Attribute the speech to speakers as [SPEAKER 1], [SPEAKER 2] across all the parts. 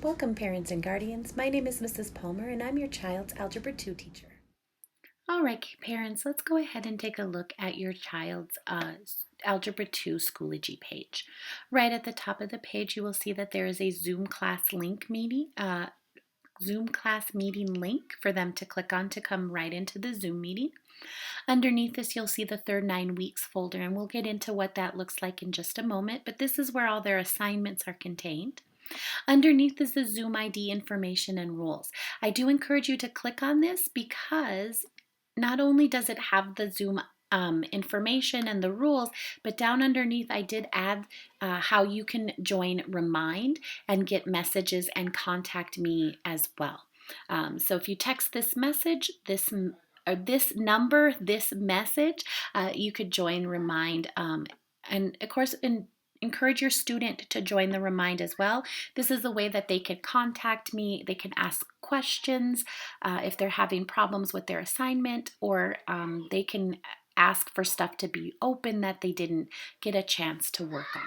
[SPEAKER 1] Welcome, parents and guardians. My name is Mrs. Palmer, and I'm your child's Algebra 2 teacher.
[SPEAKER 2] All right, parents, let's go ahead and take a look at your child's Algebra 2 Schoology page. Right at the top of the page, you will see that there is a Zoom class meeting link for them to click on to come right into the Zoom meeting. Underneath this, you'll see the third 9 weeks folder, and we'll get into what that looks like in just a moment, but this is where all their assignments are contained. Underneath is the Zoom ID information and rules. I do encourage you to click on this because not only does it have the Zoom information and the rules, but down underneath I did add how you can join Remind and get messages and contact me as well. So if you text this message, this number, this message, you could join Remind. And of course, encourage your student to join the Remind as well. This is a way that they can contact me, they can ask questions if they're having problems with their assignment, or they can ask for stuff to be open that they didn't get a chance to work on.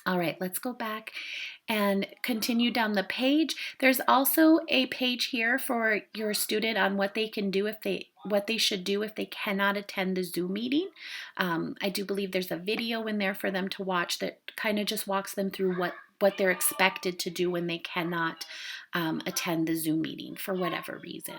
[SPEAKER 2] All right, let's go back and continue down the page. There's also a page here for your student on what they can do what they should do if they cannot attend the Zoom meeting. I do believe there's a video in there for them to watch that kind of just walks them through what they're expected to do when they cannot attend the Zoom meeting for whatever reason.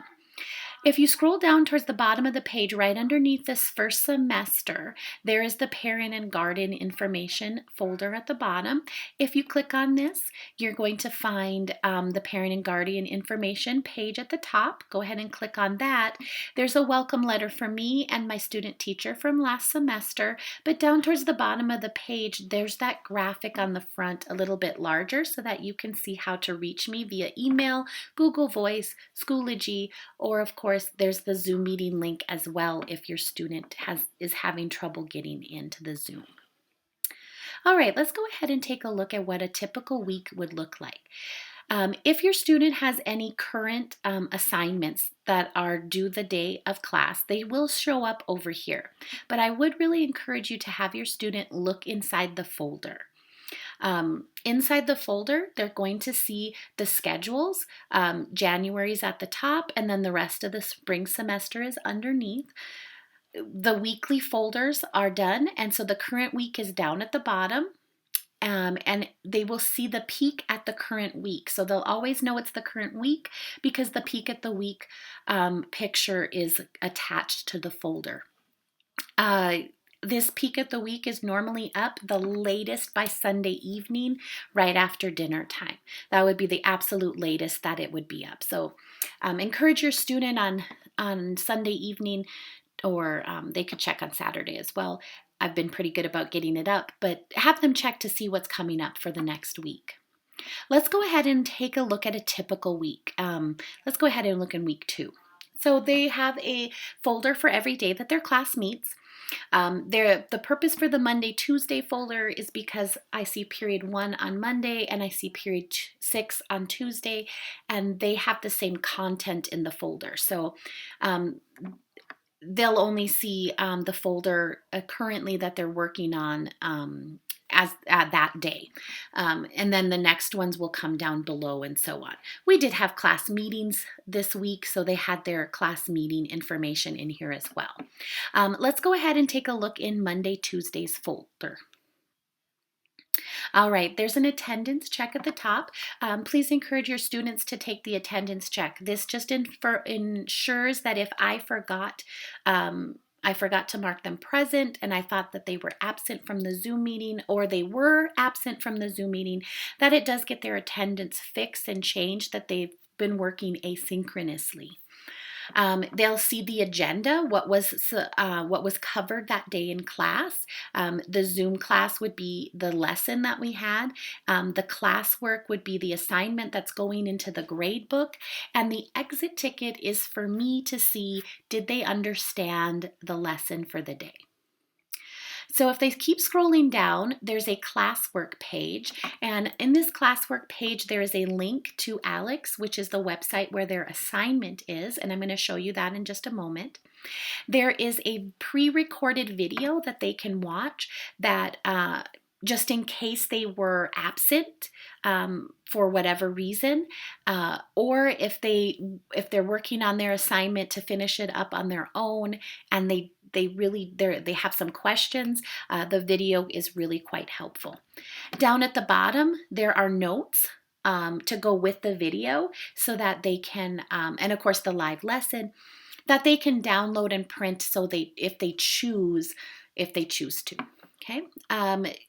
[SPEAKER 2] If you scroll down towards the bottom of the page, right underneath this first semester, there is the parent and guardian information folder at the bottom. If you click on this, you're going to find the parent and guardian information page at the top. Go ahead and click on that. There's a welcome letter from me and my student teacher from last semester, but down towards the bottom of the page, there's that graphic on the front a little bit larger so that you can see how to reach me via email, Google Voice, Schoology, or of course, there's the Zoom meeting link as well if your student is having trouble getting into the Zoom. All right, let's go ahead and take a look at what a typical week would look like. If your student has any current assignments that are due the day of class, they will show up over here. But I would really encourage you to have your student look inside the folder. Inside the folder, they're going to see the schedules. January's at the top, and then the rest of the spring semester is underneath. The weekly folders are done, and so the current week is down at the bottom. And they will see the peak at the current week. So they'll always know it's the current week because the peak at the week picture is attached to the folder. This peak at the week is normally up the latest by Sunday evening, right after dinner time. That would be the absolute latest that it would be up. So encourage your student on Sunday evening, or they could check on Saturday as well. I've been pretty good about getting it up, but have them check to see what's coming up for the next week. Let's go ahead and take a look at a typical week. Let's go ahead and look in week 2. So they have a folder for every day that their class meets. The purpose for the Monday, Tuesday folder is because I see period 1 on Monday and I see period 6 on Tuesday, and they have the same content in the folder. So they'll only see the folder currently that they're working on as that day. And then the next ones will come down below and so on. We did have class meetings this week, so they had their class meeting information in here as well. Let's go ahead and take a look in Monday, Tuesday's folder. All right, there's an attendance check at the top. Please encourage your students to take the attendance check. This just ensures that if I forgot to mark them present and I thought that they were absent from the Zoom meeting, or they were absent from the Zoom meeting, that it does get their attendance fixed and changed, that they've been working asynchronously. They'll see the agenda, what was covered that day in class. The Zoom class would be the lesson that we had. The classwork would be the assignment that's going into the grade book. And the exit ticket is for me to see, did they understand the lesson for the day? So if they keep scrolling down, there's a classwork page, and in this classwork page there is a link to Alex, which is the website where their assignment is, and I'm going to show you that in just a moment. There is a pre-recorded video that they can watch that just in case they were absent for whatever reason, or if they're working on their assignment to finish it up on their own, and they have some questions, the video is really quite helpful. Down at the bottom, there are notes to go with the video so that they can, and of course the live lesson, that they can download and print so if they choose to. Okay,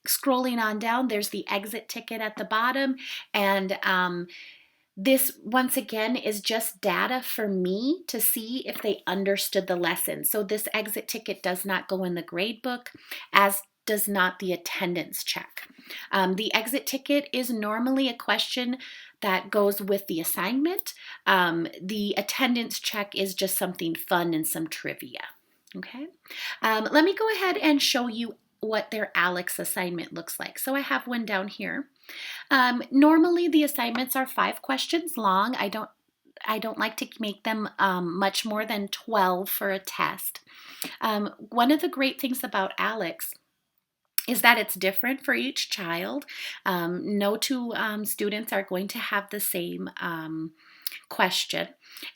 [SPEAKER 2] scrolling on down, there's the exit ticket at the bottom, and this, once again, is just data for me to see if they understood the lesson. So this exit ticket does not go in the grade book, as does not the attendance check. The exit ticket is normally a question that goes with the assignment. The attendance check is just something fun and some trivia. Okay, let me go ahead and show you what their ALEKS assignment looks like. So I have one down here. Normally the assignments are 5 questions long. I don't like to make them much more than 12 for a test. One of the great things about ALEKS is that it's different for each child. No two students are going to have the same question.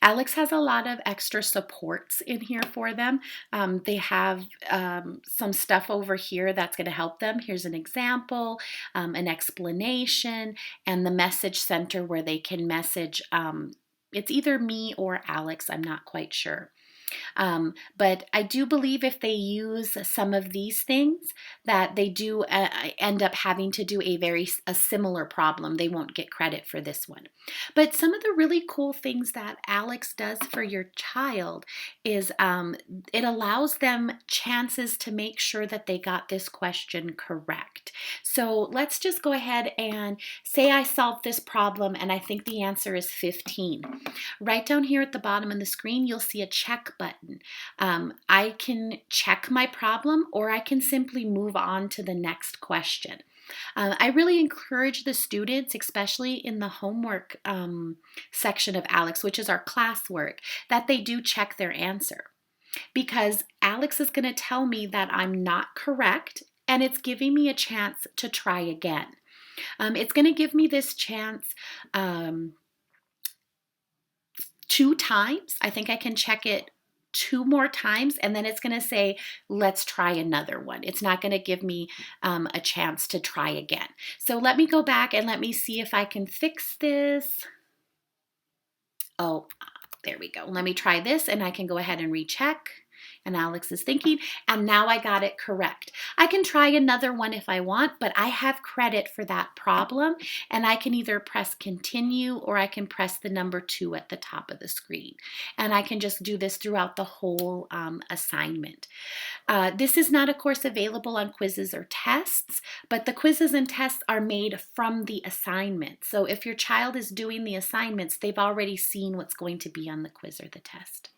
[SPEAKER 2] ALEKS has a lot of extra supports in here for them. They have some stuff over here that's going to help them. Here's an example, an explanation, and the message center where they can message. It's either me or ALEKS, I'm not quite sure. But I do believe if they use some of these things, that they do end up having to do a similar problem. They won't get credit for this one. But some of the really cool things that ALEKS does for your child is it allows them chances to make sure that they got this question correct. So let's just go ahead and say I solved this problem and I think the answer is 15. Right down here at the bottom of the screen, you'll see a check button. I can check my problem, or I can simply move on to the next question. I really encourage the students, especially in the homework section of ALEKS, which is our classwork, that they do check their answer, because ALEKS is going to tell me that I'm not correct, and it's giving me a chance to try again. It's going to give me this chance 2 times. I think I can check it 2 more times, and then it's going to say, let's try another one. It's not going to give me a chance to try again. So let me go back and let me see if I can fix this. Oh, there we go. Let me try this, and I can go ahead and recheck. And ALEKS is thinking, and now I got it correct. I can try another one if I want, but I have credit for that problem, and I can either press continue or I can press the number 2 at the top of the screen. And I can just do this throughout the whole assignment. This is not, of course, available on quizzes or tests, but the quizzes and tests are made from the assignment. So if your child is doing the assignments, they've already seen what's going to be on the quiz or the test.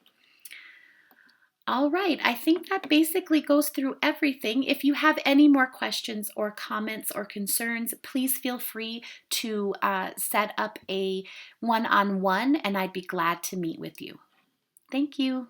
[SPEAKER 2] All right, I think that basically goes through everything. If you have any more questions or comments or concerns, please feel free to set up a one-on-one, and I'd be glad to meet with you. Thank you.